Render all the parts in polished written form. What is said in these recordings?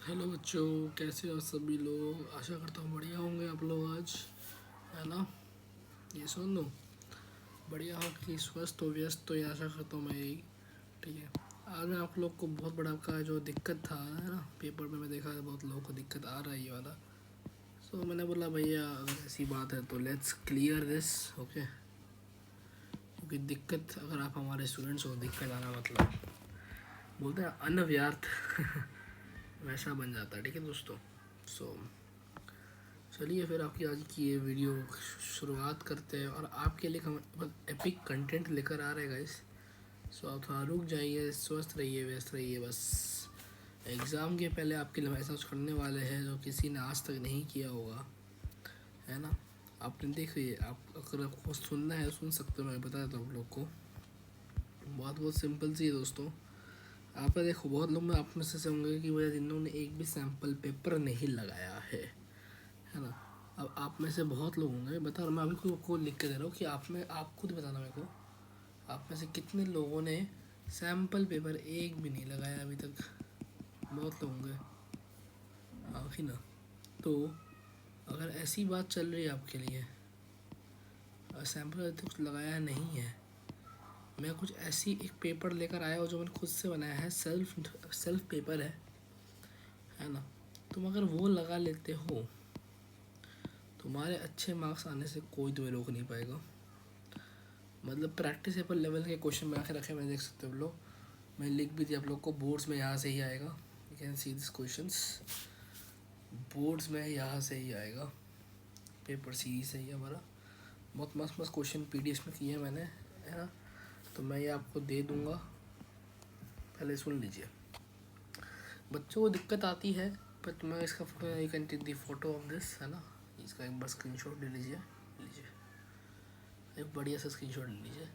Hello बच्चों, कैसे हो सभी लोग। आशा करता हूँ बढ़िया होंगे आप लोग आज, है ना। ये सुन लो, बढ़िया हो कि स्वस्थ हो व्यस्त, तो ये आशा करता हूँ मैं यही। ठीक है। आज मैं आप लोग को बहुत बड़ा आपका जो दिक्कत था, है ना, पेपर में मैं देखा है बहुत लोगों को दिक्कत आ रहा है ये वाला। सो मैंने बोला भैया अगर ऐसी बात है तो लेट्स क्लियर दिस। ओके। क्योंकि दिक्कत, अगर आप हमारे स्टूडेंट्स हो, दिक्कत आना मतलब बोलते हैं अनव्यर्थ वैसा बन जाता है। ठीक है दोस्तों। सो चलिए फिर आपकी आज की ये वीडियो शुरुआत करते हैं, और आपके लिए हम एपिक कंटेंट लेकर आ रहे हैं गाइस। सो आप थोड़ा रुक जाइए, स्वस्थ रहिए, व्यस्त रहिए। बस एग्ज़ाम के पहले आपके लिए ऐसा कुछ करने वाले हैं जो किसी ने आज तक नहीं किया होगा, है ना। आपने देखिए, आप अगर आपको सुनना है सुन सकते हो, मैं बता देता हूँ आप लोग को। बहुत बहुत सिंपल सी है दोस्तों। आपने देखो, बहुत लोग में आप में से होंगे कि भैया जिन्होंने एक भी सैम्पल पेपर नहीं लगाया है ना। अब आप में से बहुत लोग होंगे, बता रहा मैं अभी को लिख के दे रहा हूँ कि आप में, आप खुद बताना मेरे को, आप में से कितने लोगों ने सैम्पल पेपर एक भी नहीं लगाया अभी तक। बहुत लोग होंगे, हाँ ही ना। तो अगर ऐसी बात चल रही है आपके लिए और सैम्पल अभी तक लगाया नहीं है, मैं कुछ ऐसी एक पेपर लेकर आया हूँ जो मैंने खुद से बनाया है। सेल्फ सेल्फ पेपर है ना। तुम अगर वो लगा लेते हो, तुम्हारे अच्छे मार्क्स आने से कोई तुम्हें रोक नहीं पाएगा। मतलब प्रैक्टिस पेपर लेवल के क्वेश्चन बना के रखे, मैं देख सकते हो लोग। मैं लिख भी दिया आप लोग को, बोर्ड्स में यहाँ से ही आएगा। You can see this questions, boards में यहाँ से ही आएगा। पेपर सीरीज से ही हमारा बहुत मस्त मस्त क्वेश्चन पीडीएफ में किए हैं मैंने, है ना। तो मैं ये आपको दे दूँगा, पहले सुन लीजिए। बच्चों को दिक्कत आती है, बट मैं इसका you can take the photo of this, है ना। इसका एक बार स्क्रीन शॉट ले लीजिए, एक बढ़िया सा स्क्रीन शॉट ले लीजिए।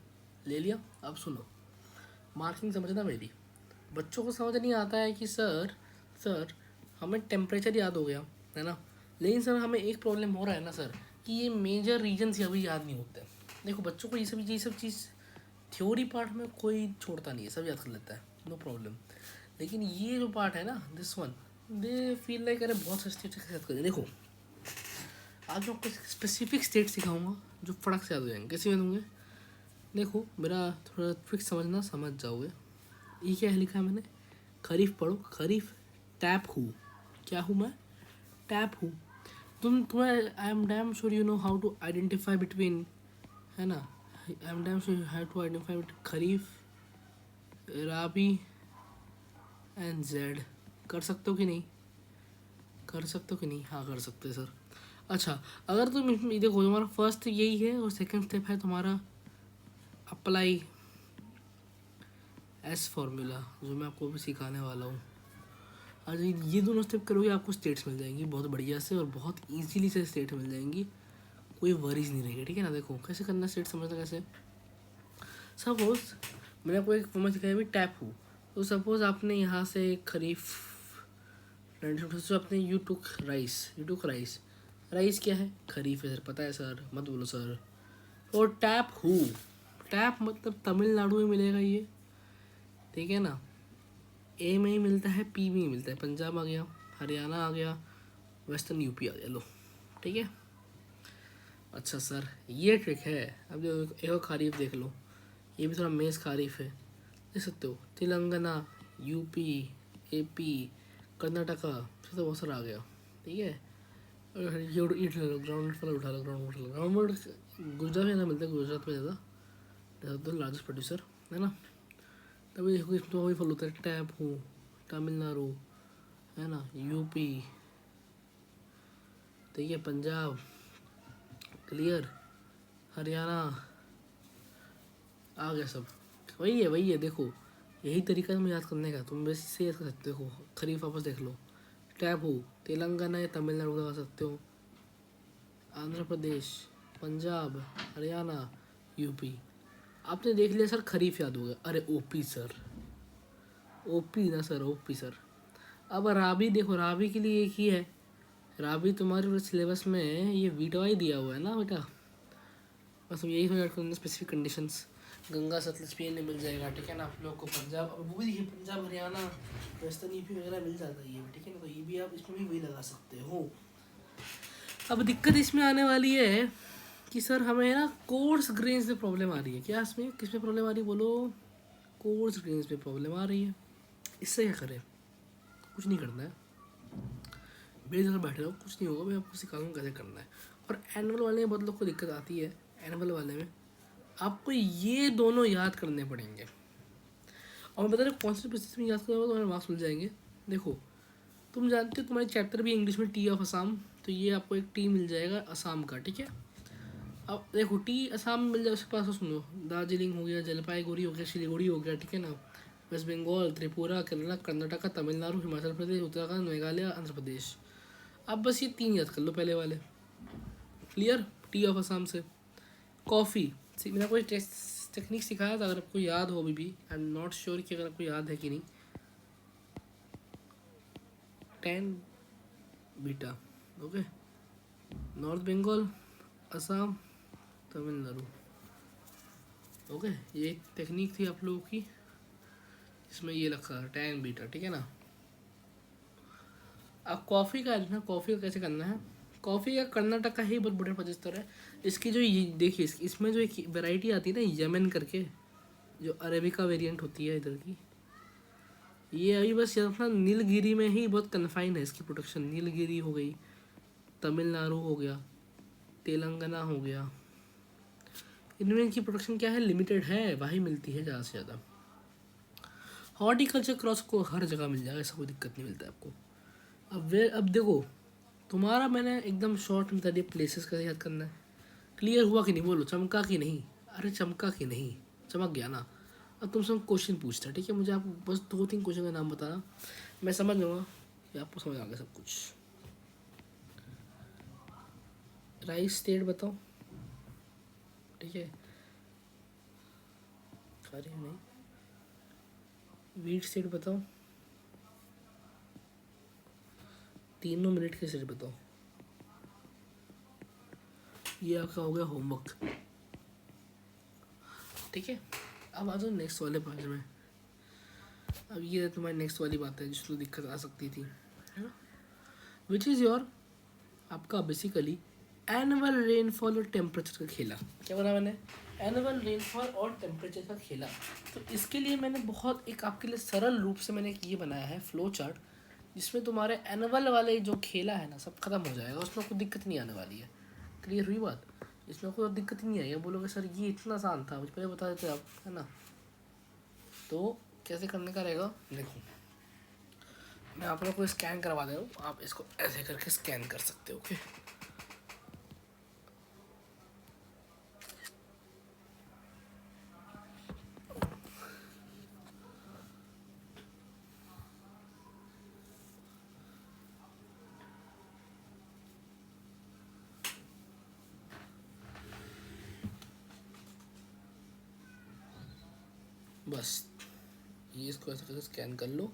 ले लिया। अब सुनो, मार्किंग समझना मेरी। बच्चों को समझ नहीं आता है कि सर हमें टेम्परेचर याद हो गया, है ना। लेकिन सर हमें एक प्रॉब्लम हो रहा है ना सर, कि ये मेजर रीजन्स अभी याद नहीं होते। देखो बच्चों को ये सब चीज़ थ्योरी पार्ट में कोई छोड़ता नहीं है, सब याद कर लेता है, नो प्रॉब्लम। लेकिन ये जो पार्ट है ना, this one, they feel like अरे बहुत सा स्टेट के याद कर। देखो आज मैं आपको स्पेसिफिक स्टेट सिखाऊंगा जो फटक से याद हो जाएंगे। कैसे याद होंगे, देखो मेरा थोड़ा ट्रिक समझना, समझ जाओगे। ये क्या है लिखा है मैंने, खरीफ पढ़ो। खरीफ, टैप हूँ, क्या हूँ मैं, टैप हूँ। तुम्हें I am damn sure you know how to identify between, है ना। I am damn sure how to identify between kharif, rabi and zaid. कर सकते हो कि नहीं, कर सकते हो कि नहीं, हाँ कर सकते हैं सर। अच्छा, अगर तुम इसमें देखो, तुम्हारा फर्स्ट यही है और सेकंड स्टेप है तुम्हारा अप्लाई एस फॉर्मूला, जो मैं आपको भी सिखाने वाला हूँ। आज ये दोनों स्टेप करोगे आपको स्टेट्स मिल जाएंगी बहुत बढ़िया से, और बहुत इजीली से स्टेट मिल जाएंगी, कोई वरीज नहीं रहेगी। ठीक है ना। देखो कैसे करना स्टेट, समझना कैसे। सपोज मैंने आपको एक फॉर्मूला सिखाया भी, टैप हूँ। तो सपोज आपने यहाँ से खरीफ, तो आपने यू टुक राइस। राइस क्या है, खरीफ है सर, पता है सर, मत बोलो सर। और टैप हूँ, टैप मतलब तमिलनाडु में मिलेगा ये, ठीक है ना। ए में ही मिलता है, पी में ही मिलता है। पंजाब आ गया, हरियाणा आ गया, वेस्टर्न यूपी आ गया, लो ठीक है। अच्छा सर ये ट्रिक है। अब जो एक और खारीफ देख लो, ये भी थोड़ा मेज़ खारीफ है, देख सकते हो। तेलंगाना, यूपी, एपी, कर्नाटका, फिर तो बहुत सारा आ गया, ठीक है। और ये ग्राउंड वाला उठा लो, ग्राउंड गुजरात में ज़्यादा मिलता है, गुजरात में ज़्यादा लार्जेस्ट प्रोड्यूसर, है ना। तभी देखो इसमें तो वही फल होता है, टैप हूँ, तमिलनाडु, है ना, यूपी, ठीक है, पंजाब, क्लियर, हरियाणा आ गया सब। वही है देखो, यही तरीका है तुम्हें याद करने का, तुम बस इससे याद कर सकते हो। खरीफ वापस देख लो, टैप हो, तेलंगाना या तमिलनाडु लगा सकते हो, आंध्र प्रदेश, पंजाब, हरियाणा, यूपी। आपने देख लिया सर, खरीफ याद हो गया, अरे ओपी सर, ओपी ना सर, ओपी सर। अब राबी देखो, राबी के लिए एक ही है, राबी तुम्हारे सिलेबस में ये वीटो ही दिया हुआ है ना बेटा। बस यही समझ स्पेसिफिक कंडीशंस। गंगा सतलज पीने मिल जाएगा, ठीक है ना। आप लोग को पंजाब, अब वो भी देखिए पंजाब हरियाणा वेस्टर्न यूपी वगैरह मिल जाता है ये भी, ठीक है ना। तो ये भी आप इसमें भी वही लगा सकते हो। अब दिक्कत इसमें आने वाली है कि सर हमें ना कोर्स ग्रेन्स में प्रॉब्लम आ रही है। क्या इसमें किस में प्रॉब्लम आ रही है बोलो? कोर्स ग्रेन्स में प्रॉब्लम आ रही है। इससे क्या करें? कुछ नहीं करना है, बेझिझक बैठे रहो, कुछ नहीं होगा, मैं आपको सिखा दूँगा कैसे करना है। और एनुअल वाले में बहुत लोग को दिक्कत आती है। एनुअल वाले में आपको ये दोनों याद करने पड़ेंगे, और मैं बता रहा हूँ कौन से बेसिस में याद करोगे तो हमारे मार्क्स मिल जाएंगे। देखो, तुम जानते हो तुम्हारे चैप्टर भी इंग्लिश में टी ऑफ असम, तो ये आपको एक टी मिल जाएगा असम का, ठीक है। अब देखो टी असम मिल जाए, उसके पास तो सुनो, दार्जिलिंग हो गया, जलपाईगुड़ी हो गया, सिलीगुड़ी हो गया, ठीक है ना। वेस्ट बंगाल, त्रिपुरा, केरला, कर्नाटका, तमिलनाडु, हिमाचल प्रदेश, उत्तराखंड, मेघालय, आंध्र प्रदेश। अब बस ये 3 याद कर लो पहले वाले। क्लियर? टी ऑफ असम से। कॉफ़ी, मैंने कोई टेक्निक सिखाया था, अगर आपको याद हो अभी भी, आई एम नॉट श्योर कि अगर आपको याद है कि नहीं। 10 बीटा, okay. North Bengal, Assam, Tamil Nadu, okay. ये टेक्निक थी आप लोगों की, इसमें ये रखा है 10 बीटा, ठीक है ना। अब कॉफ़ी का है ना, कॉफ़ी का कैसे करना है? कॉफ़ी का कर्नाटक का ही बहुत बड़ा प्रोजेस्टर है। इसकी जो ये देखिए, इसमें जो एक वैरायटी आती है ना यमन करके, जो अरेबिका वेरिएंट होती है इधर की, ये अभी बस अपना नीलगिरी में ही बहुत कन्फाइन है इसकी प्रोडक्शन। नीलगिरी हो गई, तमिलनाडु हो गया, तेलंगाना हो गया, इनमें इनकी प्रोडक्शन क्या है, लिमिटेड है, वही मिलती है ज़्यादा से ज़्यादा। हॉर्टिकल्चर क्रॉस को हर जगह मिल जाएगा, ऐसा कोई दिक्कत नहीं मिलता है आपको। अब देखो, तुम्हारा मैंने एकदम शॉर्ट में बता दिया प्लेसेस का याद करना है। क्लियर हुआ कि नहीं बोलो? चमका कि नहीं? अरे चमका कि नहीं? चमक गया ना। अब तुमसे हम क्वेश्चन पूछते हैं, ठीक है। मुझे आप बस 2-3 क्वेश्चन का नाम बताना, मैं समझ लूँगा कि आपको समझ आ गया सब कुछ। राइस स्टेट बताओ, ठीक है। अरे नहीं, वीट स्टेट बताओ। 3 मिनट के स्टेट बताओ। ये आपका हो गया होमवर्क, ठीक है। अब आ जाओ नेक्स्ट वाले पार्ट में। अब ये तुम्हारी नेक्स्ट वाली बात है जिसमें दिक्कत आ सकती थी, है ना। विच इज़ योर, आपका बेसिकली एनुअल रेनफॉल और टेम्परेचर का खेला। क्या बोला मैंने? एनुअल रेनफॉल और टेम्परेचर का खेला। तो इसके लिए मैंने बहुत एक आपके लिए सरल रूप से मैंने एक ये बनाया है फ्लो चार्ट, जिसमें तुम्हारे एनुअल वाले जो खेला है ना सब खत्म हो जाएगा, उसमें कोई दिक्कत नहीं आने वाली है। क्लियर हुई बात? इसमें कोई दिक्कत ही नहीं आई है। बोलोगे सर ये इतना आसान था, मुझे पहले बता देते आप, है ना। तो कैसे करने का रहेगा देखो, मैं आप लोग को स्कैन करवा दे रहा हूँ, आप इसको ऐसे करके स्कैन कर सकते हो, ओके। बस ये इसको ऐसे करके स्कैन कर लो,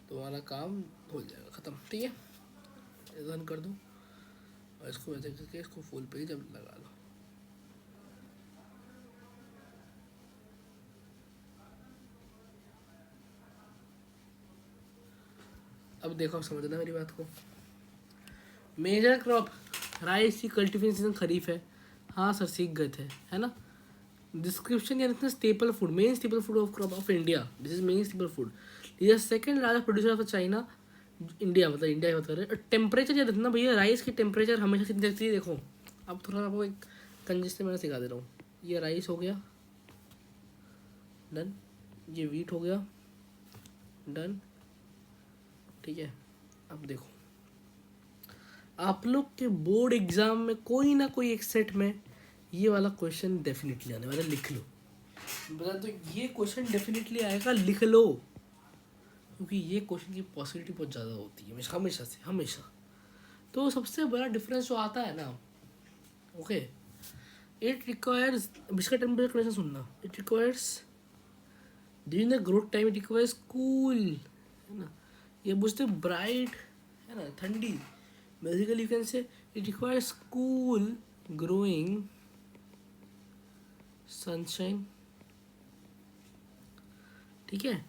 तुम्हारा काम हो जाएगा ख़त्म, ठीक है। रन कर दो और इसको ऐसे करके इसको फुल पेज अब लगा लो। अब देखो, समझना मेरी बात को। मेजर क्रॉप राइस की कल्टीवेशन सीजन खरीफ है। हाँ सर सीख गए थे, है ना। डिस्क्रिप्शन यानी staple food, main staple food of crop of India, this is main staple food. ये second largest producer of China, India मतलब इंडिया की बात कर रहे हैं। टेम्परेचर याद रखना भैया, राइस की टेम्परेचर हमेशा कितनी रहती है देखो। अब थोड़ा आपको एक कंजिश से मैंने सिखा दे रहा हूँ। ये राइस हो गया डन, ये वीट हो गया डन, ठीक है। अब देखो, आप लोग के बोर्ड एग्जाम में कोई ना कोई एक सेट में ये वाला क्वेश्चन डेफिनेटली आने वाला, लिख लो। बता तो ये क्वेश्चन डेफिनेटली आएगा, लिख लो, क्योंकि ये क्वेश्चन की पॉसिबिलिटी बहुत ज़्यादा होती है हमेशा से, हमेशा। तो सबसे बड़ा डिफरेंस जो आता है ना, ओके, इट रिक्वायर्स, इसका टेम्परेचर कैसे सुनना, it requires during the growth time, it requires cool, है ना। ये बुझते ब्राइट, है ना, ठंडी। Basically you can say it requires cool growing sunshine, ठीक है,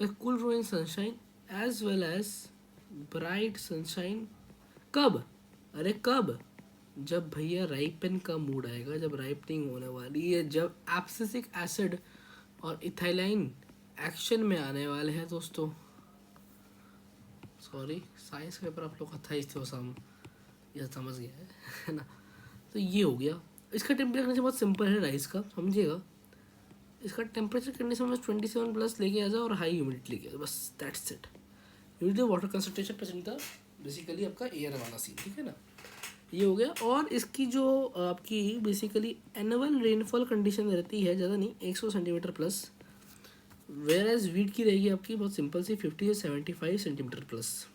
cool growing sunshine as well as bright sunshine. कब? अरे कब? जब भैया राइपन का मूड आएगा, जब राइपनिंग होने वाली है, जब एब्सिसिक एसिड और इथाइलाइन एक्शन में आने वाले हैं दोस्तों। सॉरी, साइंस का पेपर आप लोग 28 थे वो यह समझ गया है ना। तो ये हो गया। इसका टेम्परेचर कंडीशन बहुत सिंपल है राइस का, समझिएगा। इसका टेम्परेचर कंडीशन में 27+ लेके आ जाओ और हाई ह्यूमिडिटी लेके आ जाओ, बस that's it. Humidity water concentration present था बेसिकली आपका एयर वाला सीन, ठीक है ना। ये हो गया। और इसकी जो आपकी बेसिकली एनुअल रेनफॉल कंडीशन रहती है ज़्यादा नहीं, 100 centimetre plus, where as wheat की रहेगी आपकी बहुत सिंपल सी 50 से 75 सेंटीमीटर प्लस।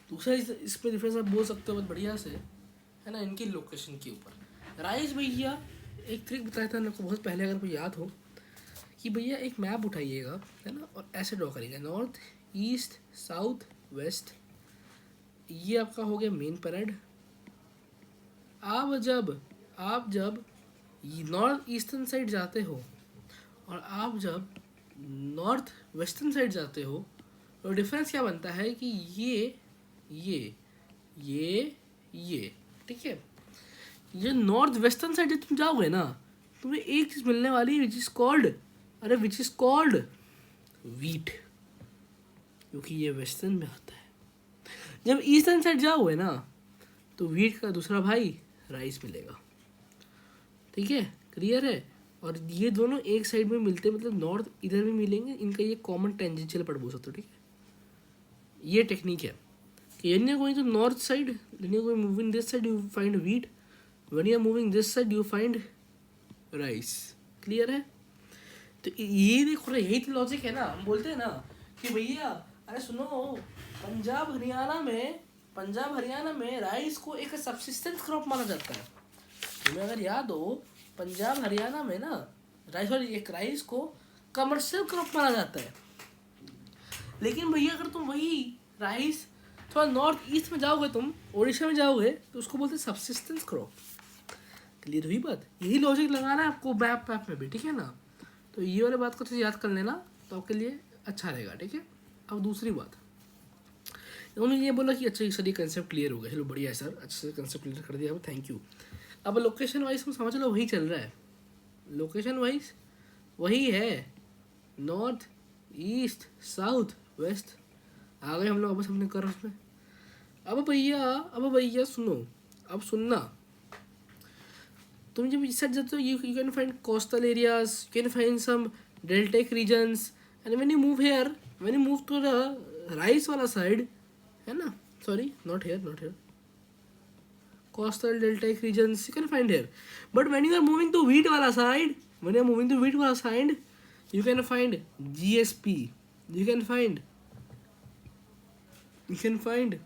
दूसरा इसमें डिफरेंस आप बोल सकते हो बहुत बढ़िया से, है ना, इनकी लोकेशन के ऊपर। राइस भैया एक ट्रिक बताया था मेरे को बहुत पहले, अगर कोई याद हो, कि भैया एक मैप उठाइएगा, है ना, और ऐसे ड्रॉ करिएगा, नॉर्थ ईस्ट साउथ वेस्ट, ये आपका हो गया मेन पैरेड। आप जब नॉर्थ ईस्टर्न साइड जाते हो और आप जब नॉर्थ वेस्टर्न साइड जाते हो, तो डिफरेंस क्या बनता है कि ये ठीक है, ये नॉर्थ वेस्टर्न साइड जब तुम जाओगे ना, तुम्हें एक चीज़ मिलने वाली विच इज कॉल्ड वीट, क्योंकि ये वेस्टर्न में आता है। जब ईस्टर्न साइड जाओगे ना, तो वीट का दूसरा भाई राइस मिलेगा, ठीक है, क्लियर है। और ये दोनों एक साइड में मिलते हैं, मतलब नॉर्थ इधर भी मिलेंगे, इनका ये कॉमन टेंजेंशियल पार्ट बोल सकते हो, ठीक है। ये टेक्निक है कि when you are going to north side, when you are moving this side you find wheat, when you are moving this side you find rice, clear है। तो ये देखो, यही तो लॉजिक है ना। हम बोलते हैं ना कि भैया अरे सुनो, पंजाब हरियाणा में राइस को एक सबसिस्टेंस क्रॉप माना जाता है। तुम्हें अगर याद हो, पंजाब हरियाणा में ना राइस को कमर्शियल क्रॉप माना जाता है। लेकिन भैया अगर तुम वही राइस थोड़ा नॉर्थ ईस्ट में जाओगे, तुम उड़ीसा में जाओगे, तो उसको बोलते हैं सबसिस्टेंस क्रॉप। क्लियर हुई बात? यही लॉजिक लगाना है आपको मैप में भी, ठीक है ना। तो ये वाले बात को याद कर लेना, तो आपके लिए अच्छा रहेगा, ठीक है। अब दूसरी बात, उन्होंने ये बोला कि अच्छा सर ये कंसेप्ट क्लियर हो गया, चलो बढ़िया है सर, अच्छे से कंसेप्ट क्लियर कर दिया, थैंक यू। अब लोकेशन वाइज हम समझ लो वही चल रहा है, लोकेशन वाइज वही है, नॉर्थ ईस्ट साउथ वेस्ट आ गए हम लोग बस अपने कर्व में। अब भैया सुनो, अब सुनना, तुम जब इस साइड जाते हो you can find coastal areas, you can find some deltaic regions, and when you move to the rice वाला साइड, है ना, sorry not here, coastal deltaic regions you can find here, but when you are moving to wheat wala side, you can find GSP, you can find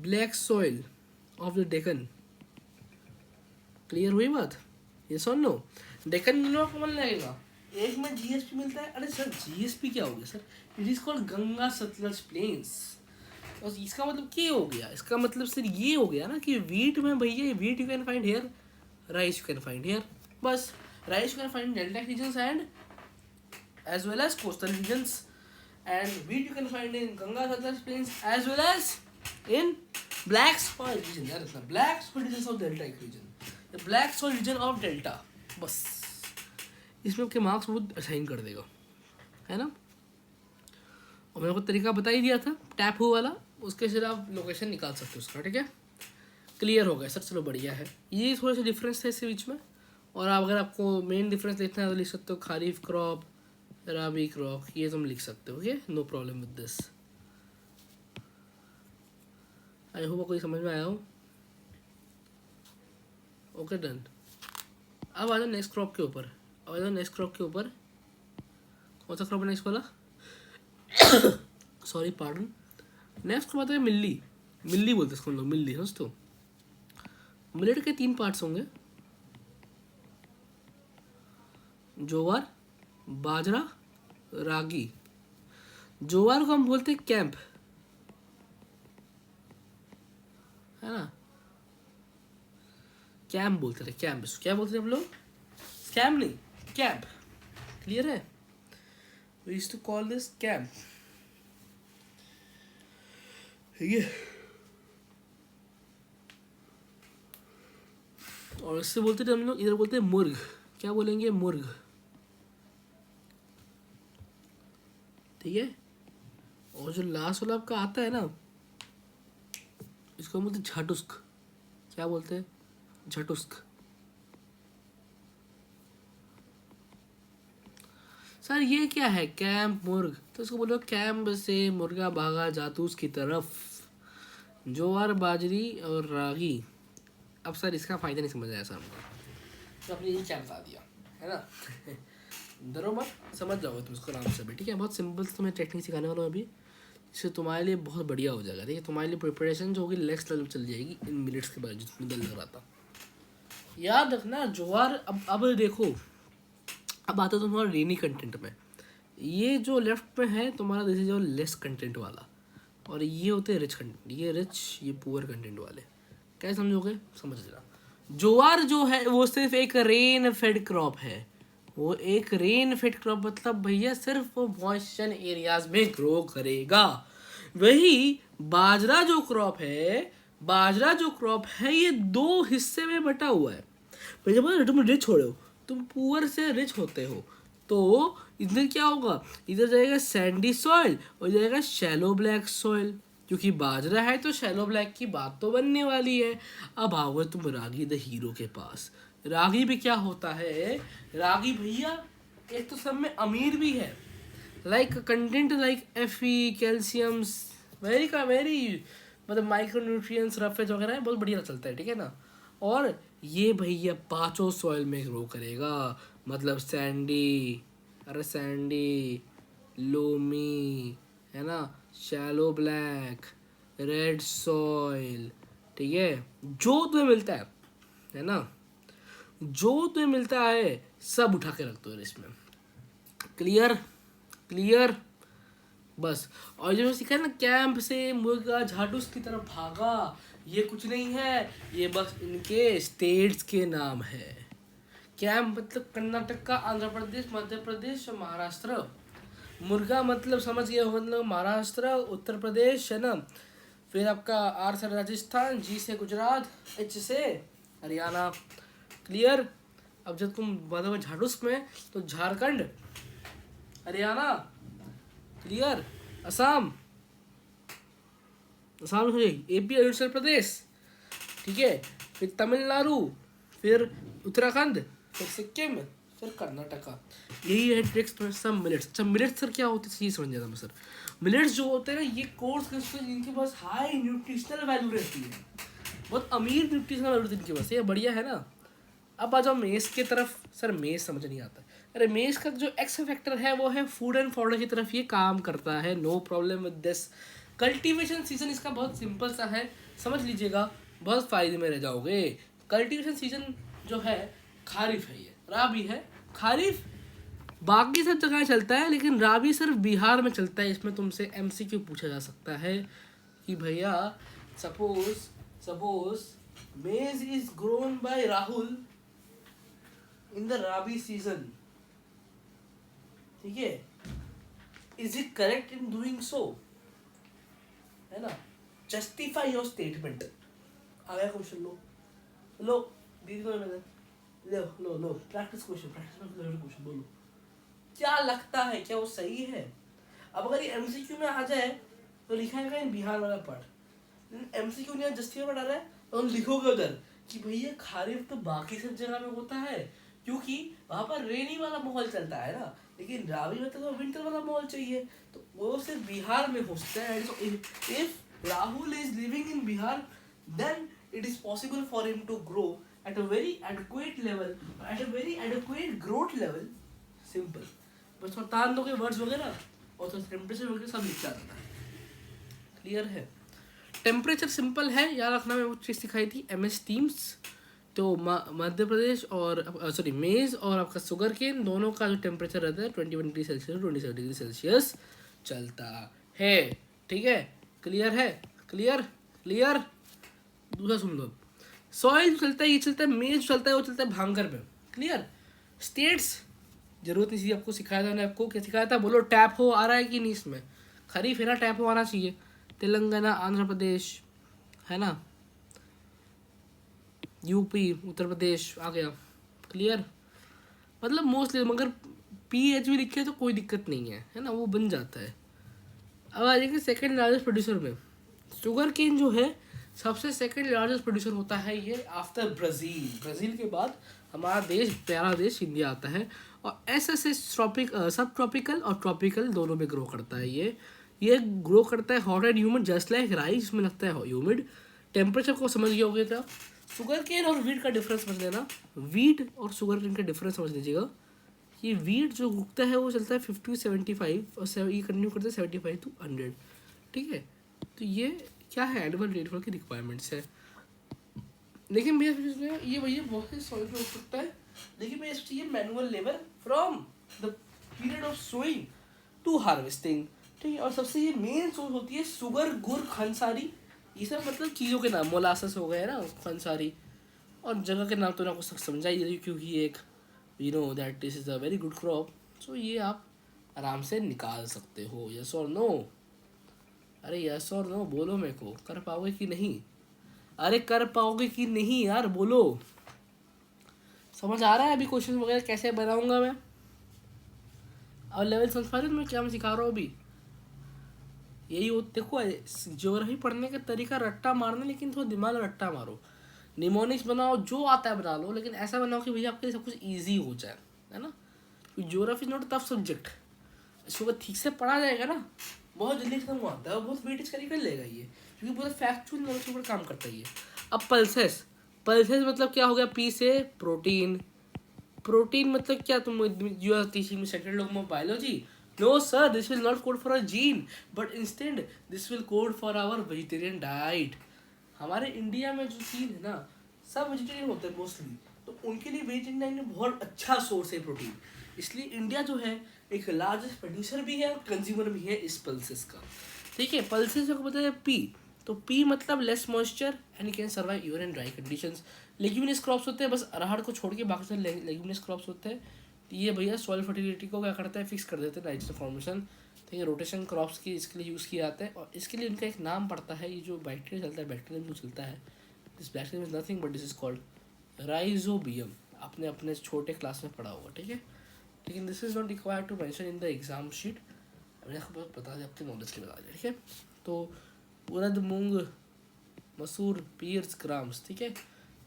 black soil of the Deccan। Clear हुई बात? yes or no? Deccan में लोग कौन लगेगा, एक में GSP मिलता है। अरे सर GSP क्या हो गया sir? It is called Ganga Sutlej plains. और इसका मतलब क्या हो गया? इसका मतलब सिर्फ ये हो गया ना कि वीट में भैया wheat you can find here, rice you can find here, बस। Rice you can find delta regions and as well as coastal regions, and wheat you can find in Ganga Satluj plains as well as in black soil region। यार इतना black soil regions of deltaic region, the black soil region of delta, बस इसमें आपके marks बहुत assign कर देगा, है ना। और मैंने को तरीका बता ही दिया था टैप हु वाला, उसके सिर्फ आप लोकेशन निकाल सकते हो उसका, ठीक है। क्लियर हो गया सर, चलो बढ़िया है। ये थोड़ा सा डिफरेंस है इसके बीच में। और अगर आपको मेन डिफरेंस देखना है तो लिख सकते हो खारीफ क्रॉप, राबी क्रॉप, ये तुम लिख सकते हो, okay, no problem with this. I hope कोई समझ में आया हो। Okay done. अब आ जाओ नेक्स्ट क्रॉप के ऊपर, कौन सा क्रॉप है नेक्स्ट वाला? Sorry pardon. नेक्स्ट क्रॉप आता है मिल्ली बोलते हैं इसको लोग, मिल्ली समझ तो। मिलेट के 3 पार्ट्स होंगे, जोवार, बाजरा, रागी। जोवार को हम बोलते हैं कैंप, है ना, कैंप बोलते थे, कैंप क्या बोलते थे हम लोग? कैम नहीं, कैंप। क्लियर है? We used to call this camp. ठीक है, और इससे बोलते थे हम लोग, इधर बोलते हैं मुर्ग। क्या बोलेंगे? मुर्ग। ठीक है, और जो लास्ट वाला आपका आता है ना, इसको बोलते हैं झटुस्क। क्या बोलते हैं? झटुस्क। सर ये क्या है? कैंप मुर्ग, तो इसको बोलो कैंप से मुर्गा भागा जातूस की तरफ। ज्वार बाजरी और रागी। अब सर इसका फायदा नहीं समझ आया सर हमको, तो अपने ये क्या बता दिया है ना। डरो मत, समझ जाओगे तुम इसको आराम से भी। ठीक है, बहुत सिंपल से तुम्हें टेक्निक सिखाने वाला हूँ अभी, इससे तुम्हारे लिए बहुत बढ़िया हो जाएगा। ठीक है, तुम्हारे लिए प्रिपरेशन जो होगी नेक्स्ट लेवल चल जाएगी इन मिनट्स के बाद, जितनी देर लग रहा था। याद रखना ज्वार। अब देखो, अब आता है तुम्हारा रेनी कंटेंट में। ये जो लेफ्ट में है तुम्हारा, दिस इज जो लेस कंटेंट वाला, और ये होते हैं रिच कंटेंट। ये रिच, ये पुअर कंटेंट वाले। क्या समझोगे? समझ लेना। ज्वार जो है वो सिर्फ एक रेन फेड क्रॉप है। वो एक रेन फेड क्रॉप मतलब भैया सिर्फ वो मॉइस्चर एरियाज में ग्रो करेगा। वही बाजरा जो क्रॉप है, बाजरा जो क्रॉप है ये दो हिस्से में बटा हुआ है। भैया बोला तुम रिच हो रहे हो, तुम पुअर से रिच होते हो, तो इधर क्या होगा? इधर जाएगा सैंडी सॉइल और जाएगा शैलो ब्लैक सॉइल। क्योंकि बाजरा है तो शैलो ब्लैक की बात तो बनने वाली है। अब आओगे तुम रागी द हीरो के पास। रागी भी क्या होता है? रागी भैया एक तो सब में अमीर भी है, like content like Fe, calcium, very मतलब माइक्रो न्यूट्रिएंट्स, रफेज वगैरह है, बहुत बढ़िया चलता है। ठीक है ना। और ये भैया पांचों सॉइल में ग्रो करेगा, मतलब सैंडी, अरे सैंडी, लोमी, है ना, शैलो ब्लैक, रेड सॉइल। ठीक है, जो तुम्हें मिलता है ना, जो तुम्हें मिलता है सब उठा के रख दो इसमें। क्लियर? क्लियर? बस। और जो सीखा है ना, कैंप से मुर्गा झाटूस की तरफ भागा, ये कुछ नहीं है, ये बस इनके स्टेट्स के नाम है। कैंप मतलब कर्नाटक का, आंध्र प्रदेश, मध्य प्रदेश, महाराष्ट्र। मुर्गा मतलब समझ गए हो, मतलब महाराष्ट्र, उत्तर प्रदेश, है ना। फिर आपका आर से राजस्थान, जी से गुजरात, एच से हरियाणा। क्लियर? अब जब तुम बताओ झाटूस में, तो झारखंड, हरियाणा, क्लियर, असम, असम हो जाएगी, AP अरुणाचल प्रदेश। ठीक है, फिर तमिलनाडु, फिर उत्तराखंड, फिर सिक्किम, फिर कर्नाटका। यही है ट्रिक्स में सब मिलेट्स। अच्छा मिलेट्स सर क्या होते हैं, ये समझ जाता मैं सर। मिलेट्स जो होते हैं ना, ये कोर्स इनके पास हाई न्यूट्रिशनल वैल्यू रहती है, बहुत अमीर न्यूट्रिशनल वैल्यू रहती है इनके पास, ये बढ़िया है ना। अब आ जाओ मेज़ की तरफ। सर मेज़ समझ नहीं आता। अरे मेज़ का जो एक्स फैक्टर है वो है फूड एंड फॉडर की तरफ ये काम करता है, no problem with this. Cultivation season इसका बहुत सिंपल सा है, समझ लीजिएगा, बहुत फायदे में रह जाओगे। कल्टीवेशन सीजन जो है खारिफ है, ये राबी है। खारिफ बाकी सब जगह चलता है, लेकिन राबी सिर्फ बिहार में चलता है। इसमें तुमसे MCQ पूछा जा सकता है कि भैया सपोज मेज is grown by Rahul in the Rabi season, ठीक है, is it correct in doing so, है ना। justify your statement। आ गया क्वेश्चन, लो दीदी को लो प्रैक्टिस क्वेश्चन बोलो, क्या लगता है क्या वो सही है? अब अगर ये MCQ में आ जाए तो लिखा है बिहार वाला पार्ट, MCQ ने जस्टिफाई में डाला है तो लिखोगे उधर कि भैया खारिफ तो बाकी सब जगह में होता है, क्योंकि वहाँ पर रेनी वाला माहौल चलता है ना, लेकिन राबी में तो विंटर वाला माहौल चाहिए, तो वो सिर्फ बिहार में हो सकता है। So if Rahul is living in Bihar, then it is possible for him to grow at a very adequate level, at a very adequate growth level. Simple। बस थोड़ा तान दोगे वर्ड्स वगैरह और तो टेम्परेचर वगैरह सब लिख जाता है। क्लियर है? टेम्परेचर सिंपल है, याद रखना। मैं वो चीज़ सिखाई थी MS टीम्स। तो मध्य प्रदेश और सॉरी मेज़ और आपका शुगर केन दोनों का जो टेम्परेचर रहता है 21 डिग्री सेल्सियस 27 डिग्री सेल्सियस चलता है। ठीक है? क्लियर है? क्लियर? दूसरा सुन लो। सॉइल चलता है, ये चलता है, मेज चलता है, वो चलता है भांगर में। क्लियर? स्टेट्स जरूरत नहीं थी आपको, सिखाया था मैंने आपको, क्या सिखाया था बोलो, टैप हो आ रहा है कि नहीं इसमें, खरीफ है ना, टैप हो आना चाहिए। तेलंगाना, आंध्र प्रदेश, है ना, यूपी, उत्तर प्रदेश आ गया, क्लियर। मतलब मोस्टली, मगर PH भी लिखे तो कोई दिक्कत नहीं है ना, वो बन जाता है। अब आ जाएंगे सेकेंड लार्जेस्ट प्रोड्यूसर में, शुगर केन जो है सबसे सेकेंड लार्जेस्ट प्रोड्यूसर होता है ये आफ्टर ब्राज़ील। ब्राज़ील के बाद हमारा देश, प्यारा देश इंडिया आता है। और ऐसे सब ट्रॉपिकल और ट्रॉपिकल दोनों में ग्रो करता है ये ग्रो करता है hot and humid just like rice में लगता है ह्यूमिड। टेम्परेचर को समझ गया होगा था। शुगर केन और वीट का डिफरेंस समझ लेना, वीट और शुगर केन का डिफरेंस समझ लीजिएगा। ये वीट जो उगता है वो चलता है 50-75 और ये कंटिन्यू करता है 75-100, ठीक है। तो ये क्या है, एनिमल रेनफॉल की रिक्वायरमेंट्स है। लेकिन भैया ये भैया बहुत से सॉइल पे हो सकता है, लेकिन भैया चाहिए manual labour from the period of sowing to harvesting, ठीक है। और सबसे ये मेन सोर्स होती है शुगर, गुड़, खनसारी, ये सब मतलब चीज़ों के नाम, मोलासस हो गए ना, खनसारी, और जगह के नाम तो ना कुछ समझा ही नहीं, क्योंकि एक you know that this is a very good crop, so ये आप आराम से निकाल सकते हो। यस और नो, अरे यस और नो बोलो, मेरे को कर पाओगे कि नहीं, अरे कर पाओगे कि नहीं यार बोलो। समझ आ रहा है अभी क्वेश्चन वगैरह कैसे बनाऊंगा मैं, और लेवल समझ पा रहे हो मैं क्या मैं सिखा रहा हूँ अभी। यही हो, देखो ज्योग्राफी पढ़ने का तरीका रट्टा मारना, लेकिन थोड़ा दिमाग रट्टा मारो, निमोनिक्स बनाओ, जो आता है बना लो, लेकिन ऐसा बनाओ कि भैया आपके लिए सब कुछ ईजी हो जाए, है ना। ज्योग्राफी नॉट टफ सब्जेक्ट, इसको अगर ठीक से पढ़ा जाएगा ना बहुत जल्दी खत्म हो आता है, और बहुत वेटेज कर लेगा ये, क्योंकि पूरा फैक्चुअल नॉलेज के ऊपर काम करता है ये। अब पल्सेस, पल्सेस मतलब क्या हो गया, पी से प्रोटीन, प्रोटीन मतलब क्या, तुम you are teaching me second लोग में biology, no sir, this will not code for a gene, but instead this will code for our vegetarian diet. हमारे इंडिया में जो चीज़ है ना, सब वेजिटेरियन होते हैं मोस्टली, तो उनके लिए वेजिटेरियन डाइट में बहुत अच्छा सोर्स है प्रोटीन, इसलिए इंडिया जो है एक लार्जेस्ट प्रोड्यूसर भी है और कंज्यूमर भी है इस पल्सेस का, ठीक है। पल्सेस को बताया पी, तो पी मतलब less moisture and can survive even in dry conditions. Leguminous crops होते हैं, बस अरहर को छोड़ के बाकी सारे लेग्यूमिनस क्रॉप्स होते हैं। तो ये भैया सॉइल फर्टिलिटी को क्या करता है, फिक्स कर देते हैं, नाइट्रोजन फॉर्मेशन, ठीक है। रोटेशन क्रॉप्स की इसके लिए यूज़ किया जाता है, और इसके लिए इनका एक नाम पड़ता है, ये जो बैक्टीरिया चलता है, बैक्टीरियम जो चलता है, this bacterium is nothing but this is called rhizobium. आपने अपने छोटे क्लास में पढ़ा होगा, ठीक है, लेकिन this is not required to mention in the exam sheet, मैंने आपको बता दिया, आपके नॉलेज के लिए बता दिया, ठीक है। तो उड़द, मूंग, मसूर, पीर्स, ग्राम्स, ठीक है,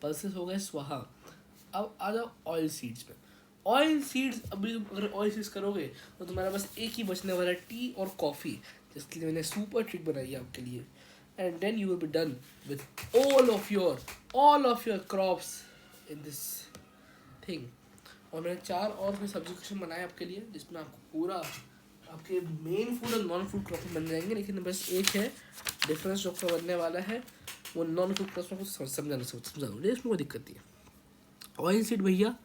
पल्सेस हो गए स्वाहा। अब आ जाओ ऑयल सीड्स में। ऑयल सीड्स, अभी अगर ऑयल सीड्स करोगे तो तुम्हारा बस एक ही बचने वाला है, टी और कॉफ़ी, जिसके लिए मैंने सुपर ट्रिक बनाई है आपके लिए, and then you will be done with all of your crops in this thing. और मैंने 4 और भी सब्जेक्शन बनाए आपके लिए, जिसमें आपको पूरा आपके मेन फूड और नॉन फूड क्रॉप बन जाएंगे, लेकिन बस एक है डिफरेंस जो आपका बनने वाला है, वो नॉन फूड क्रॉप में कुछ समझा दूँ, इसमें कोई दिक्कत नहीं है। ऑयल सीड भैया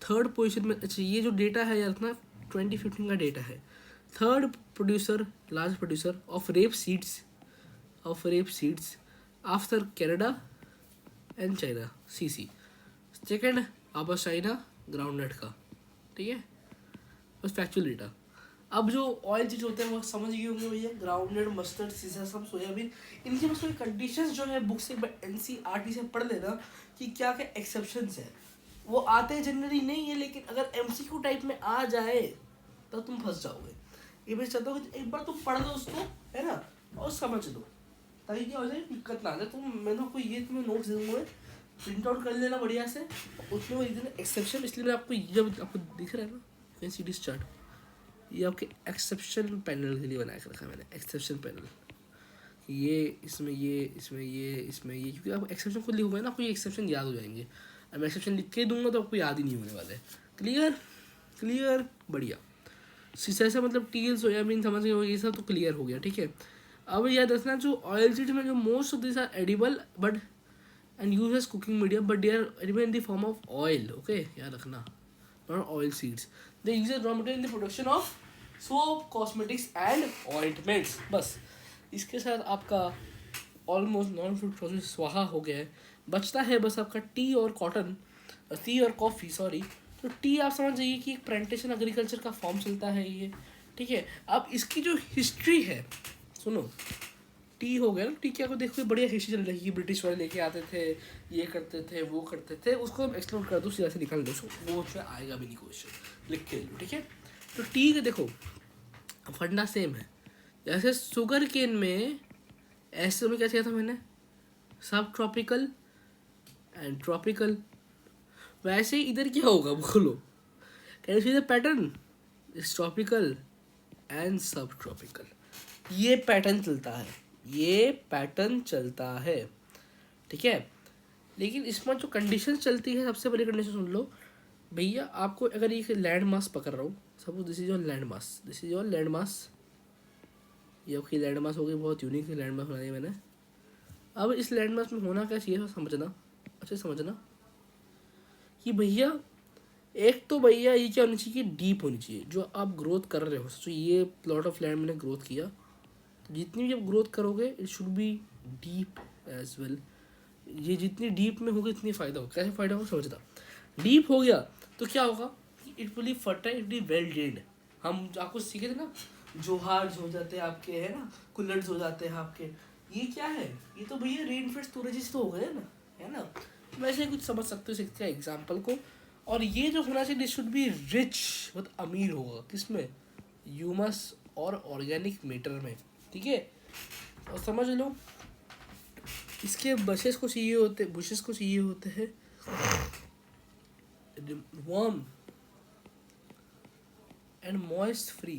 थर्ड पोजीशन में, अच्छा ये जो डेटा है यार अपना 2015 का डेटा है, third producer, large producer of rape seeds after Canada and China, CC, second आपस चाइना ग्राउंडनट का, ठीक है, बस फैक्चुअल डेटा। अब जो ऑयल सीड्स होते हैं वो समझ गए होंगे भैया, ग्राउंडनट, मस्टर्ड, सीसम, सोयाबीन, इनकी बस कोई कंडीशंस जो है बुक से NCERT से पढ़ लेना कि क्या क्या एक्सेप्शंस है, वो आते जनरली नहीं है, लेकिन अगर MCQ टाइप में आ जाए तो तुम फंस जाओगे। ये मैं चाहता हूँ कि एक बार तुम पढ़ लो उसको, है ना, और समझ लो, ताकि क्या हो जाए, दिक्कत ना आ जाए। तुम मैं आपको ये तुम्हें नोट्स दूंगा, प्रिंट आउट कर लेना बढ़िया से, उसमें वो इतने एक्सेप्शन, इसलिए मैं आपको ये आपको दिख रहा है ना NCD चार्ट, ये आपके एक्सेप्शन पैनल के लिए बनाया रखा है मैंने, एक्सेप्शन पैनल, ये इसमें क्योंकि आप एक्सेप्शन खुद लिखोगे ना, आपको ये एक्सेप्शन याद हो जाएंगे। अब मैं एक्सेप्शन लिख के दूंगा तो आपको याद ही नहीं होने वाला है। क्लियर, बढ़िया। ऐसा मतलब टील, सोयाबीन समझ गए, ये सब तो क्लियर हो गया, ठीक है। अब याद रखना, जो ऑयल सीड्स में जो most of this are edible but and use as cooking medium, but they are edible in the form of oil, okay, याद रखना, not oil seeds. They use as raw material in the production of soap, cosmetics and ointments. बस इसके साथ आपका almost non food process स्वाहा हो गया है। बचता है बस आपका टी और कॉफ़ी, सॉरी, तो टी आप समझ जाइए कि एक प्लांटेशन एग्रीकल्चर का फॉर्म चलता है ये, ठीक है। अब इसकी जो हिस्ट्री है, सुनो, टी हो गया ना, टी क्या को देखो बढ़िया हिस्ट्री चल रही है, ब्रिटिश वाले लेके आते थे, ये करते थे, वो करते थे, उसको हम एक्सप्लोर कर दो, सीधा से निकाल दो, वो उसमें आएगा भी नहीं क्वेश्चन, लिख के लो, ठीक है। तो टी का देखो फंडा सेम है, जैसे शुगर केन में ऐसे में क्या किया था मैंने, सब ट्रॉपिकल एंड ट्रॉपिकल, वैसे ही इधर क्या होगा बोलो, can you see the pattern, is tropical and सब ट्रॉपिकल, ये पैटर्न चलता है, ये पैटर्न चलता है, ठीक है। लेकिन इसमें जो कंडीशन चलती है, सबसे पहले कंडीशन सुन लो भैया, आपको अगर एक लैंड मास पकड़ रहा हूँ, suppose this is your land mass, this is your land mass, ये आपकी लैंड मास हो गई, बहुत यूनिक लैंड मास बनाई है मैंने। अब इस लैंड मास में होना क्या चाहिए समझना, अच्छे समझना कि भैया एक तो भैया ये क्या होनी चाहिए, डीप होनी चाहिए, जो आप ग्रोथ कर रहे हो, तो ये प्लॉट ऑफ लैंड मैंने ग्रोथ किया, तो जितनी भी आप ग्रोथ करोगे it should be deep as well, ये जितनी डीप में होगी इतनी फ़ायदा होगा, कैसे फ़ायदा होगा समझना, डीप हो गया तो क्या होगा, it will be fertile, it will be well drained, हम आपको सीखे थे ना, जोहार्स हो जाते हैं आपके, है ना, कुल्लर्स हो जाते हैं आपके, ये क्या है, ये तो भैया रेनफेड स्टोरेजेस तो हो गए ना, है ना, वैसे कुछ समझ सकते हो इसका एग्जाम्पल को। और ये जो होना चाहिए, दिस शुड बी रिच, बहुत अमीर होगा किसमें, ह्यूमस और ऑर्गेनिक मैटर में, ठीक है। और समझ लो इसके बशेस को चाहिए होते, बुशेस को चाहिए होते हैं warm and moist free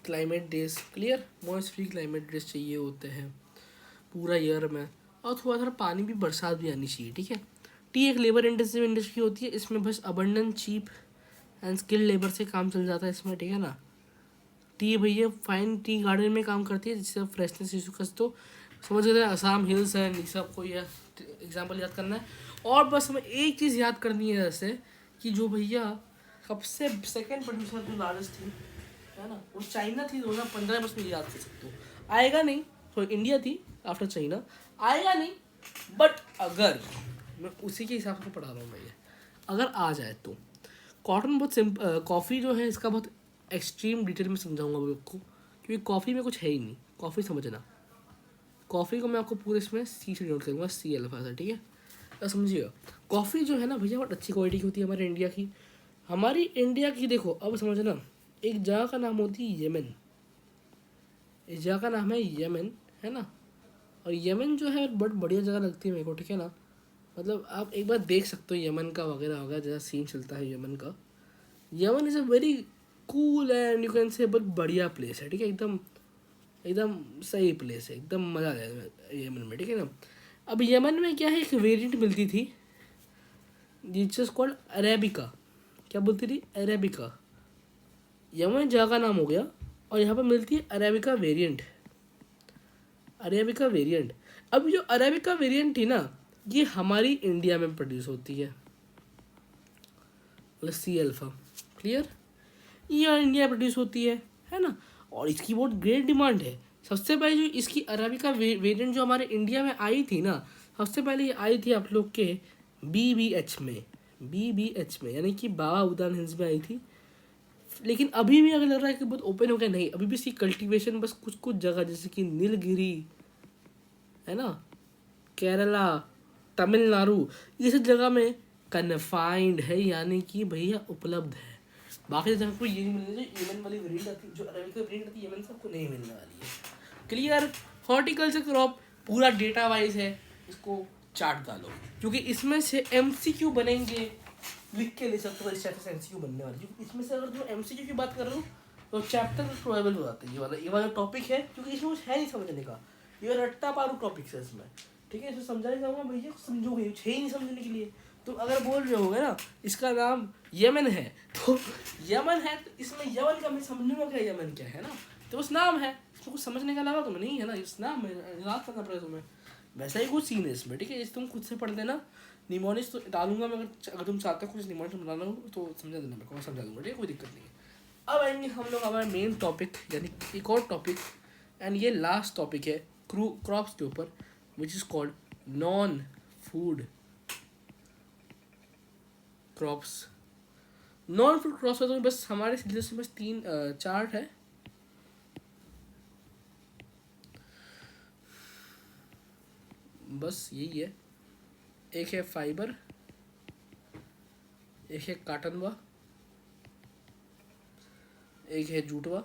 climate days, clear, moist free climate days चाहिए होते हैं पूरा ईयर में, और थोड़ा थोड़ा पानी भी, बरसात भी आनी चाहिए, ठीक है। टी एक लेबर इंटेंसिव इंडस्ट्री होती है, इसमें बस abundant cheap and skilled labour से काम चल जाता है इसमें, ठीक है ना। टी भैया फाइन टी गार्डन में काम करती है, जिससे फ्रेशनेस इशू कस, तो समझ गए असम हिल्स एंड ये सब को यह एग्जाम्पल याद करना है। और बस हमें एक चीज़ याद करनी है जैसे कि जो भैया सबसे सेकेंड प्रोड्यूसर जो लार्जेस्ट थी, है ना, वो चाइना थी, 2015 में, उसमें याद कर सकते हो, आएगा नहीं, तो इंडिया थी आफ्टर चाइना, आएगा नहीं, बट अगर मैं उसी के हिसाब से पढ़ा रहा हूँ भैया, अगर आ जाए तो कॉटन बहुत सिंपल, कॉफ़ी जो है इसका बहुत एक्सट्रीम डिटेल में समझाऊंगा मैं आपको, क्योंकि कॉफ़ी में कुछ है ही नहीं, कॉफ़ी समझना, कॉफ़ी को मैं आपको पूरे इसमें सी से नोट करूँगा, सी अल्फा से, ठीक है, तो समझिएगा। कॉफ़ी जो है ना भैया बहुत अच्छी क्वालिटी की होती है हमारे इंडिया की, हमारी इंडिया की देखो, अब समझना, एक जगह का नाम होती है यमन, इस जगह का नाम है यमन, है ना, और यमन जो है बहुत बढ़िया जगह लगती है मेरे को, ठीक है ना, मतलब आप एक बार देख सकते हो यमन का वगैरह वगैरह जैसा सीन चलता है यमन का, Yemen is a very cool and you can से बहुत बढ़िया प्लेस है, ठीक है, एकदम एकदम सही प्लेस है, एकदम मज़ा आ जाएगा यमन में, ठीक है ना। अब यमन में क्या है, एक वेरिएंट मिलती थी जिस कॉल्ड अरेबिका, क्या बोलती थी, अरेबिका, यमन जगह का नाम हो गया, और यहाँ पर मिलती है अरेबिका वेरिएंट, अरेबिका वेरिएंट। अब जो अरेबिका वेरिएंट थी ना, ये हमारी इंडिया में प्रोड्यूस होती है, सी अल्फा, क्लियर, ये इंडिया प्रोड्यूस होती है ना, और इसकी बहुत ग्रेट डिमांड है। सबसे पहले जो इसकी अरेबिका वेरिएंट जो हमारे इंडिया में आई थी ना, सबसे पहले ये आई थी आप लोग के BBH में, BBH में, यानी कि बाबा उदान हिल्स में आई थी। लेकिन अभी भी अगर लग रहा है कि बहुत ओपन हो गया, नहीं, अभी भी इसकी कल्टीवेशन बस कुछ कुछ जगह, जैसे कि नीलगिरी, है ना, केरला, तमिलनाडु, ये सब जगह में कन्फाइंड है, यानी कि भैया उपलब्ध है। बाकी जगह को ये नहीं मिलने, जो यमन वाली वेरिएंट आती है, जो अरेबिका वेरिएंट आती है यमन से, आपको नहीं मिलने वाली है, क्लियर। हॉर्टिकल्चर क्रॉप पूरा डेटा वाइज है, इसको चार्ट डालो, क्योंकि इसमें से MCQ बनेंगे, लिख के ले सकते हो, इस चैप्टर से MCQ बनने वाली, क्योंकि इसमें से अगर जो MCQ की बात कर रहा हूँ तो चैप्टर प्रोबेबल हो जाता है, ये वाला टॉपिक है, क्योंकि इसमें कुछ है नहीं समझने का, ये रट्टा पारू टॉपिक है इसमें, ठीक है। इसमें समझाने जाऊँगा भैया, समझोगे, कुछ है ही नहीं समझने के लिए। तुम अगर बोल रहे होगे ना इसका नाम यमन है, तो यमन है, तो इसमें यमन का मैं समझूंगा क्या, यमन क्या है ना, तो उस नाम है, इसमें कुछ समझने के अलावा तुम्हें नहीं है ना, इस नाम में याद करना पड़ेगा तुम्हें, वैसा ही कुछ सीन है इसमें, ठीक है। इस तुम खुद से पढ़ देना, निमोनिक्स तो डालूंगा मैं, अगर तुम चाहते हो कुछ निमोनिक्स बनाना हो तो समझा देना, मेरे को समझा दूंगा, ठीक है, कोई दिक्कत नहीं है। अब आएंगे हम लोग हमारे मेन टॉपिक, यानी एक और टॉपिक, एंड ये लास्ट टॉपिक है क्रॉप्स के ऊपर, which is called non food crops. Non food crops में तो बस हमारे सिलेबस में बस 4 है। बस यही है। एक है फाइबर, एक है काटनवा, एक है जूटवा,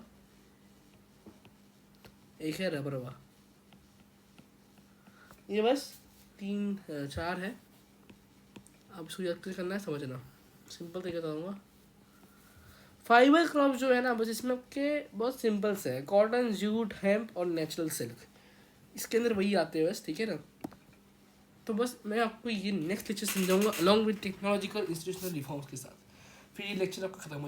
एक है रबरवा। ये बस 4 है। अब इसको याद करना है, समझना। सिंपल तरीका बताऊँगा। फाइबर क्रॉप जो है ना, बस इसमें आपके बहुत सिंपल से है, कॉटन, जूट, हेम्प और नेचुरल सिल्क, इसके अंदर वही आते हैं बस, ठीक है ना। तो बस मैं आपको ये नेक्स्ट लेक्चर समझाऊंगा along with technological institutional reforms के साथ, फिर ये लेक्चर आपका खत्म हो जाएगा।